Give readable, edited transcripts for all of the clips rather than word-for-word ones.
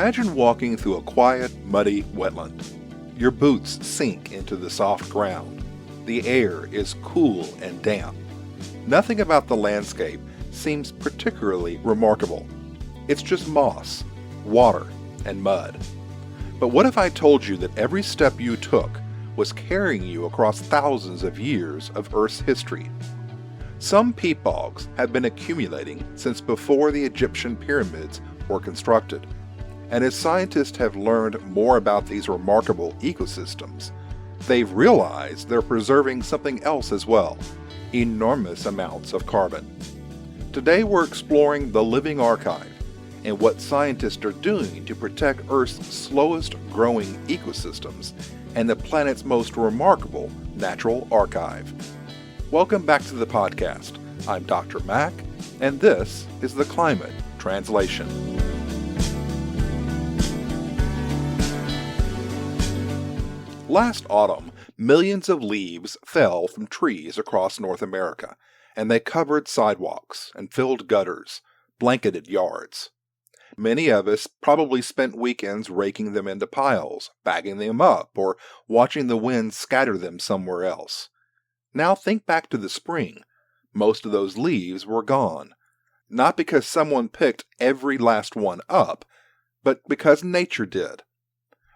Imagine walking through a quiet, muddy wetland. Your boots sink into the soft ground. The air is cool and damp. Nothing about the landscape seems particularly remarkable. It's just moss, water, and mud. But what if I told you that every step you took was carrying you across thousands of years of Earth's history? Some peat bogs have been accumulating since before the Egyptian pyramids were constructed. And as scientists have learned more about these remarkable ecosystems, they've realized they're preserving something else as well: enormous amounts of carbon. Today we're exploring the living archive and what scientists are doing to protect Earth's slowest growing ecosystems and the planet's most remarkable natural archive. Welcome back to the podcast. I'm Dr. Mack, and this is the Climate Translation. Last autumn, millions of leaves fell from trees across North America, and they covered sidewalks and filled gutters, blanketed yards. Many of us probably spent weekends raking them into piles, bagging them up, or watching the wind scatter them somewhere else. Now think back to the spring. Most of those leaves were gone. Not because someone picked every last one up, but because nature did.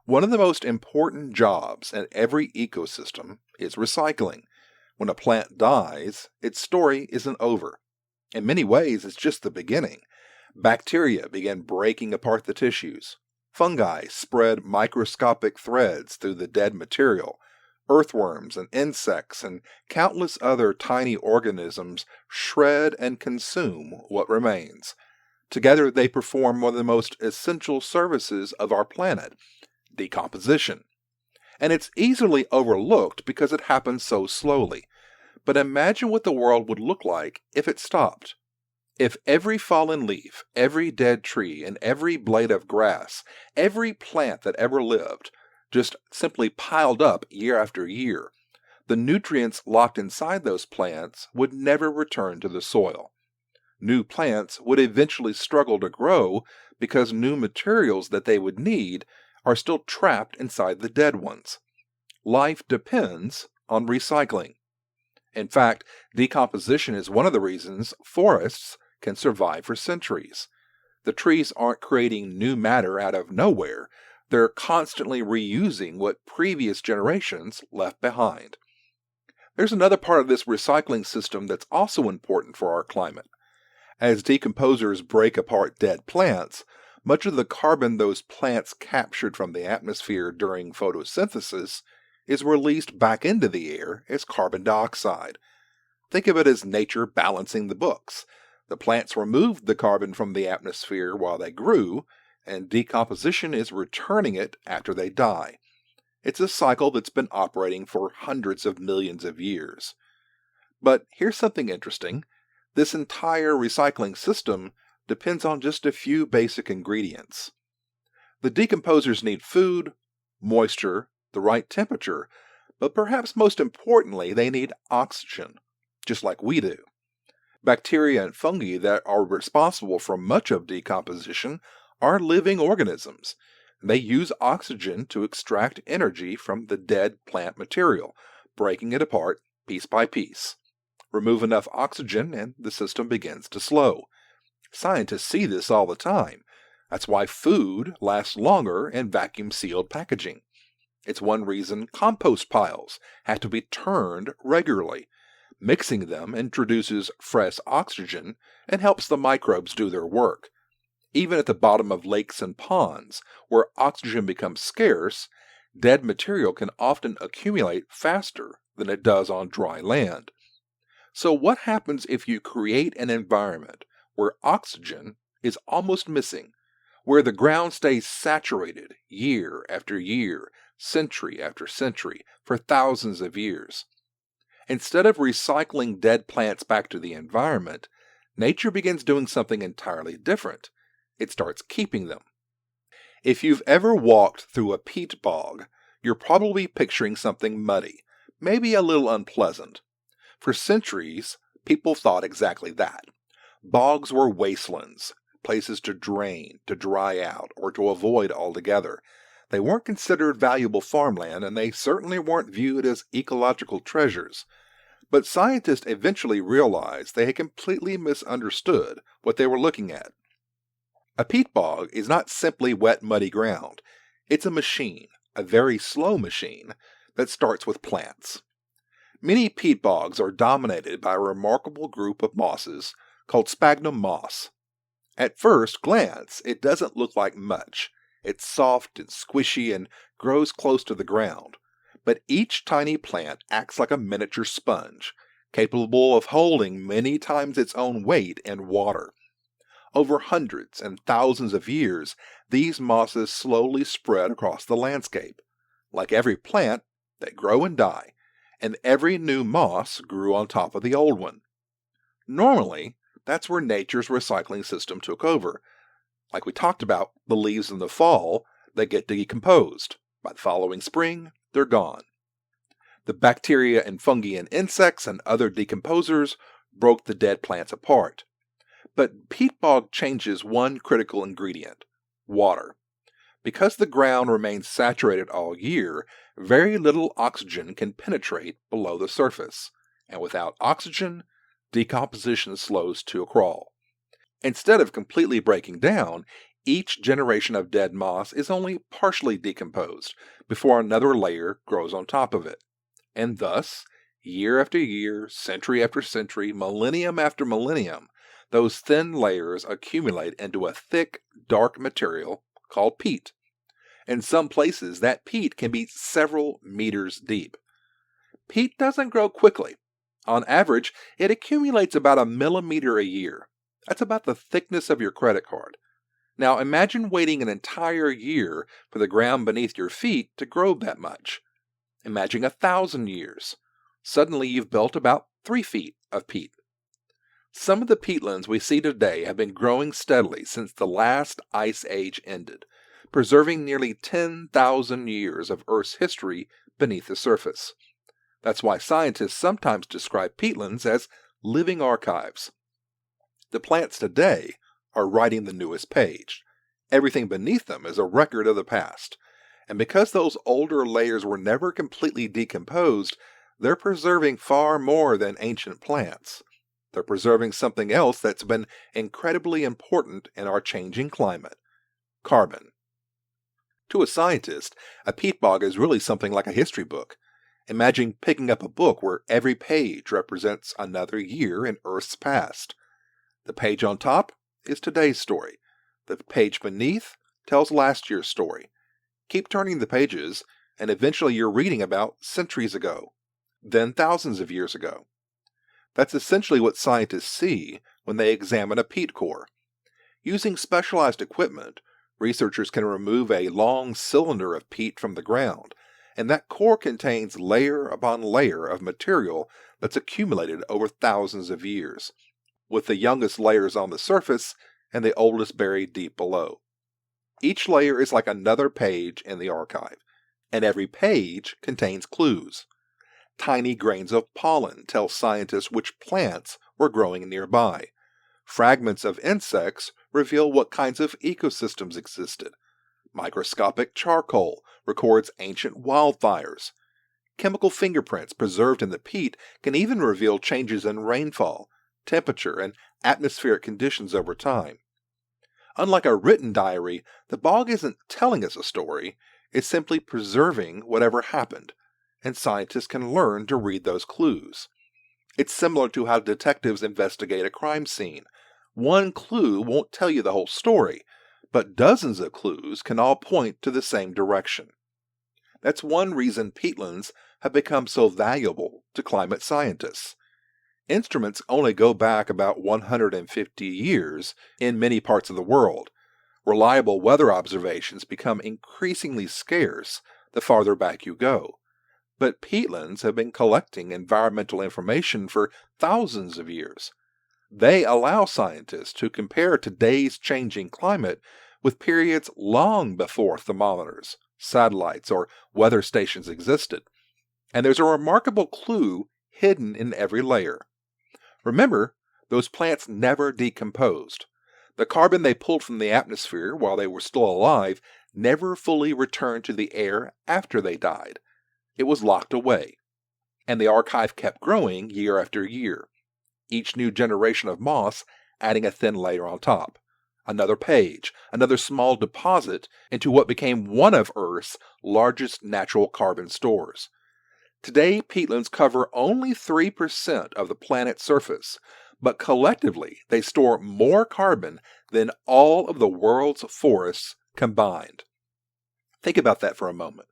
One of the most important jobs in every ecosystem is recycling. When a plant dies, its story isn't over. In many ways, it's just the beginning. Bacteria begin breaking apart the tissues. Fungi spread microscopic threads through the dead material. Earthworms and insects and countless other tiny organisms shred and consume what remains. Together, they perform one of the most essential services of our planet: decomposition. And it's easily overlooked because it happens so slowly. But imagine what the world would look like if it stopped. If every fallen leaf, every dead tree, and every blade of grass, every plant that ever lived, just simply piled up year after year, the nutrients locked inside those plants would never return to the soil. New plants would eventually struggle to grow because new materials that they would need are still trapped inside the dead ones. Life depends on recycling. In fact, decomposition is one of the reasons forests can survive for centuries. The trees aren't creating new matter out of nowhere. They're constantly reusing what previous generations left behind. There's another part of this recycling system that's also important for our climate. As decomposers break apart dead plants, much of the carbon those plants captured from the atmosphere during photosynthesis is released back into the air as carbon dioxide. Think of it as nature balancing the books. The plants removed the carbon from the atmosphere while they grew, and decomposition is returning it after they die. It's a cycle that's been operating for hundreds of millions of years. But here's something interesting. This entire recycling system depends on just a few basic ingredients. The decomposers need food, moisture, the right temperature, but perhaps most importantly, they need oxygen, just like we do. Bacteria and fungi that are responsible for much of decomposition are living organisms. They use oxygen to extract energy from the dead plant material, breaking it apart piece by piece. Remove enough oxygen and the system begins to slow. Scientists see this all the time. That's why food lasts longer in vacuum-sealed packaging. It's one reason compost piles have to be turned regularly. Mixing them introduces fresh oxygen and helps the microbes do their work. Even at the bottom of lakes and ponds, where oxygen becomes scarce, dead material can often accumulate faster than it does on dry land. So what happens if you create an environment where oxygen is almost missing, where the ground stays saturated year after year, century after century, for thousands of years? Instead of recycling dead plants back to the environment, nature begins doing something entirely different. It starts keeping them. If you've ever walked through a peat bog, you're probably picturing something muddy, maybe a little unpleasant. For centuries, people thought exactly that. Bogs were wastelands, places to drain, to dry out, or to avoid altogether. They weren't considered valuable farmland, and they certainly weren't viewed as ecological treasures. But scientists eventually realized they had completely misunderstood what they were looking at. A peat bog is not simply wet, muddy ground. It's a machine, a very slow machine, that starts with plants. Many peat bogs are dominated by a remarkable group of mosses called sphagnum moss. At first glance, it doesn't look like much. It's soft and squishy and grows close to the ground. But each tiny plant acts like a miniature sponge, capable of holding many times its own weight in water. Over hundreds and thousands of years, these mosses slowly spread across the landscape. Like every plant, they grow and die, and every new moss grew on top of the old one. Normally, that's where nature's recycling system took over. Like we talked about, the leaves in the fall, they get decomposed. By the following spring, they're gone. The bacteria and fungi and insects and other decomposers broke the dead plants apart. But peat bog changes one critical ingredient: water. Because the ground remains saturated all year, very little oxygen can penetrate below the surface. And without oxygen, decomposition slows to a crawl. Instead of completely breaking down, each generation of dead moss is only partially decomposed before another layer grows on top of it. And thus, year after year, century after century, millennium after millennium, those thin layers accumulate into a thick, dark material called peat. In some places, that peat can be several meters deep. Peat doesn't grow quickly. On average, it accumulates about a millimeter a year. That's about the thickness of your credit card. Now imagine waiting an entire year for the ground beneath your feet to grow that much. Imagine 1,000 years. Suddenly you've built about 3 feet of peat. Some of the peatlands we see today have been growing steadily since the last ice age ended, preserving nearly 10,000 years of Earth's history beneath the surface. That's why scientists sometimes describe peatlands as living archives. The plants today are writing the newest page. Everything beneath them is a record of the past. And because those older layers were never completely decomposed, they're preserving far more than ancient plants. They're preserving something else that's been incredibly important in our changing climate: carbon. To a scientist, a peat bog is really something like a history book. Imagine picking up a book where every page represents another year in Earth's past. The page on top is today's story. The page beneath tells last year's story. Keep turning the pages, and eventually you're reading about centuries ago, then thousands of years ago. That's essentially what scientists see when they examine a peat core. Using specialized equipment, researchers can remove a long cylinder of peat from the ground, and that core contains layer upon layer of material that's accumulated over thousands of years, with the youngest layers on the surface and the oldest buried deep below. Each layer is like another page in the archive, and every page contains clues. Tiny grains of pollen tell scientists which plants were growing nearby. Fragments of insects reveal what kinds of ecosystems existed. Microscopic charcoal records ancient wildfires. Chemical fingerprints preserved in the peat can even reveal changes in rainfall, temperature, and atmospheric conditions over time. Unlike a written diary, the bog isn't telling us a story, it's simply preserving whatever happened, and scientists can learn to read those clues. It's similar to how detectives investigate a crime scene. One clue won't tell you the whole story, but dozens of clues can all point to the same direction. That's one reason peatlands have become so valuable to climate scientists. Instruments only go back about 150 years in many parts of the world. Reliable weather observations become increasingly scarce the farther back you go. But peatlands have been collecting environmental information for thousands of years. They allow scientists to compare today's changing climate with periods long before thermometers, satellites, or weather stations existed. And there's a remarkable clue hidden in every layer. Remember, those plants never decomposed. The carbon they pulled from the atmosphere while they were still alive never fully returned to the air after they died. It was locked away. And the archive kept growing year after year, each new generation of moss adding a thin layer on top. Another page, another small deposit into what became one of Earth's largest natural carbon stores. Today, peatlands cover only 3% of the planet's surface, but collectively they store more carbon than all of the world's forests combined. Think about that for a moment.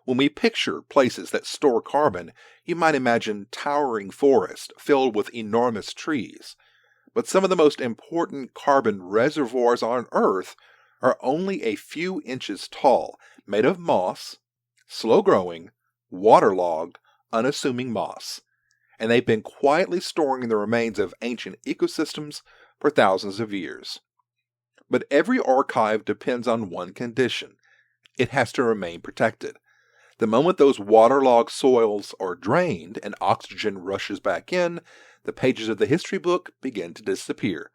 When we picture places that store carbon, you might imagine towering forests filled with enormous trees. But some of the most important carbon reservoirs on Earth are only a few inches tall, made of moss, slow-growing, waterlogged, unassuming moss. And they've been quietly storing the remains of ancient ecosystems for thousands of years. But every archive depends on one condition. It has to remain protected. The moment those waterlogged soils are drained and oxygen rushes back in, the pages of the history book begin to disappear.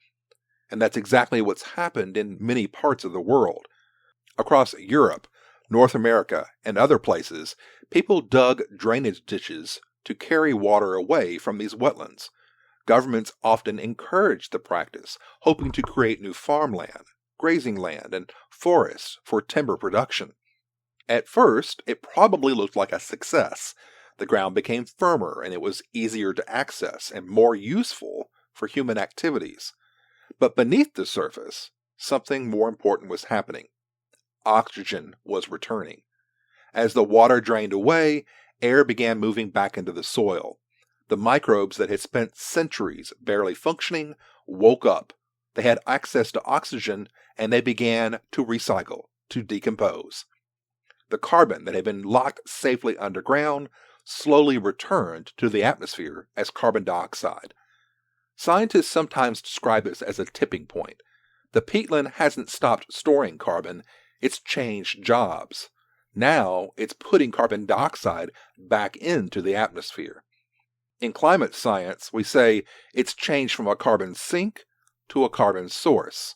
And that's exactly what's happened in many parts of the world. Across Europe, North America, and other places, people dug drainage ditches to carry water away from these wetlands. Governments often encouraged the practice, hoping to create new farmland, grazing land, and forests for timber production. At first, it probably looked like a success. The ground became firmer and it was easier to access and more useful for human activities. But beneath the surface, something more important was happening. Oxygen was returning. As the water drained away, air began moving back into the soil. The microbes that had spent centuries barely functioning woke up. They had access to oxygen and they began to recycle, to decompose. The carbon that had been locked safely underground slowly returned to the atmosphere as carbon dioxide. Scientists sometimes describe this as a tipping point. The peatland hasn't stopped storing carbon, it's changed jobs. Now it's putting carbon dioxide back into the atmosphere. In climate science, we say it's changed from a carbon sink to a carbon source.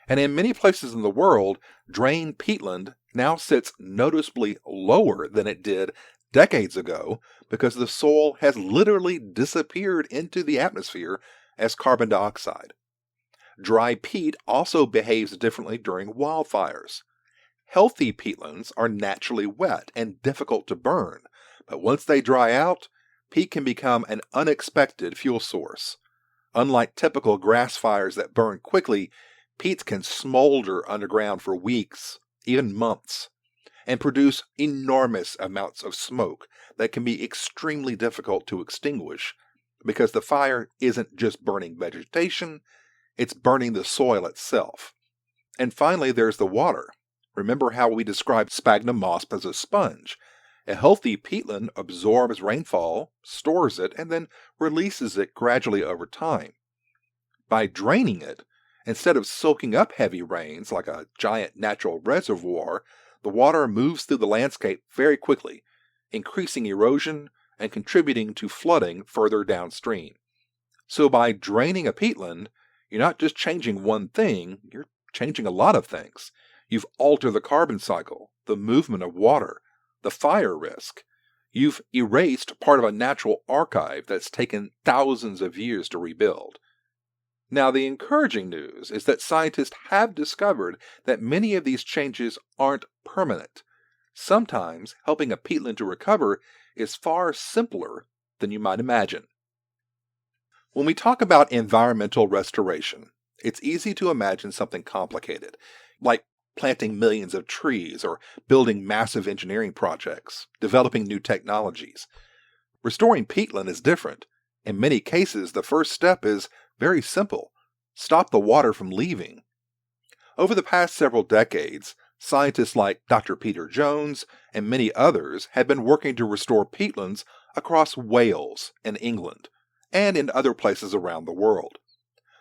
And in many places in the world, drained peatland now sits noticeably lower than it did decades ago because the soil has literally disappeared into the atmosphere as carbon dioxide. Dry peat also behaves differently during wildfires. Healthy peatlands are naturally wet and difficult to burn, but once they dry out, peat can become an unexpected fuel source. Unlike typical grass fires that burn quickly, peat can smolder underground for weeks, even months, and produce enormous amounts of smoke that can be extremely difficult to extinguish because the fire isn't just burning vegetation, it's burning the soil itself. And finally, there's the water. Remember how we described sphagnum moss as a sponge. A healthy peatland absorbs rainfall, stores it, and then releases it gradually over time. By draining it, instead of soaking up heavy rains like a giant natural reservoir, the water moves through the landscape very quickly, increasing erosion and contributing to flooding further downstream. So by draining a peatland, you're not just changing one thing, you're changing a lot of things. You've altered the carbon cycle, the movement of water, the fire risk. You've erased part of a natural archive that's taken thousands of years to rebuild. Now, the encouraging news is that scientists have discovered that many of these changes aren't permanent. Sometimes helping a peatland to recover is far simpler than you might imagine. When we talk about environmental restoration, it's easy to imagine something complicated, like planting millions of trees or building massive engineering projects, developing new technologies. Restoring peatland is different. In many cases, the first step is very simple. Stop the water from leaving. Over the past several decades, scientists like Dr. Peter Jones and many others have been working to restore peatlands across Wales and England, and in other places around the world.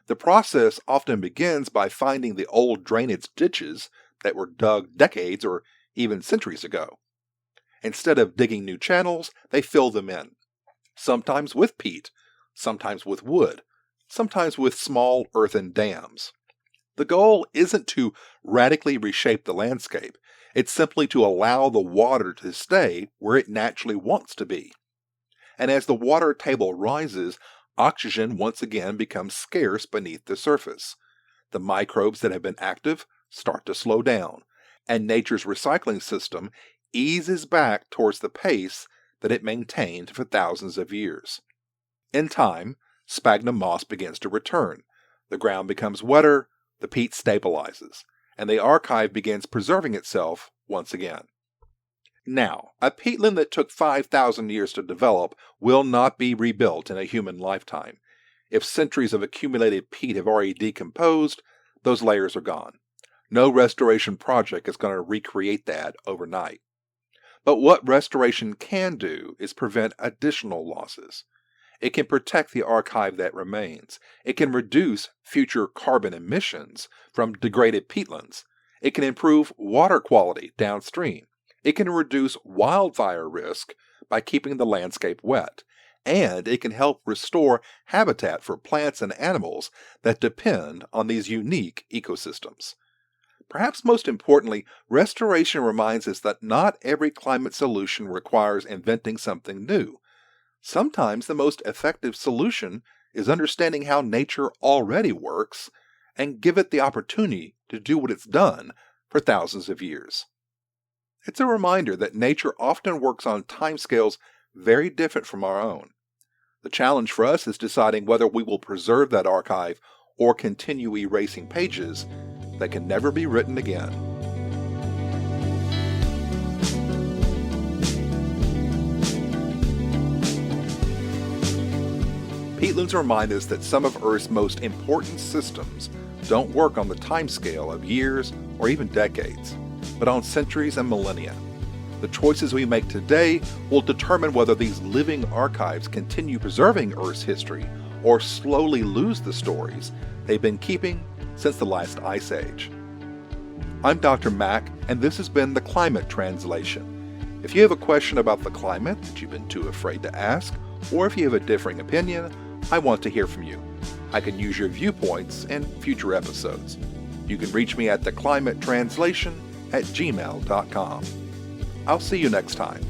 The process often begins by finding the old drainage ditches that were dug decades or even centuries ago. Instead of digging new channels, they fill them in, sometimes with peat, sometimes with wood, sometimes with small earthen dams. The goal isn't to radically reshape the landscape. It's simply to allow the water to stay where it naturally wants to be. And as the water table rises, oxygen once again becomes scarce beneath the surface. The microbes that have been active start to slow down, and nature's recycling system eases back towards the pace that it maintained for thousands of years. In time, sphagnum moss begins to return. The ground becomes wetter, the peat stabilizes, and the archive begins preserving itself once again. Now, a peatland that took 5,000 years to develop will not be rebuilt in a human lifetime. If centuries of accumulated peat have already decomposed, those layers are gone. No restoration project is going to recreate that overnight. But what restoration can do is prevent additional losses. It can protect the archive that remains. It can reduce future carbon emissions from degraded peatlands. It can improve water quality downstream. It can reduce wildfire risk by keeping the landscape wet. And it can help restore habitat for plants and animals that depend on these unique ecosystems. Perhaps most importantly, restoration reminds us that not every climate solution requires inventing something new. Sometimes the most effective solution is understanding how nature already works and give it the opportunity to do what it's done for thousands of years. It's a reminder that nature often works on timescales very different from our own. The challenge for us is deciding whether we will preserve that archive or continue erasing pages that can never be written again. Peatlands remind us that some of Earth's most important systems don't work on the timescale of years or even decades, but on centuries and millennia. The choices we make today will determine whether these living archives continue preserving Earth's history or slowly lose the stories they've been keeping since the last ice age. I'm Dr. Mack, and this has been The Climate Translation. If you have a question about the climate that you've been too afraid to ask, or if you have a differing opinion, I want to hear from you. I can use your viewpoints in future episodes. You can reach me at theclimatetranslation@gmail.com. I'll see you next time.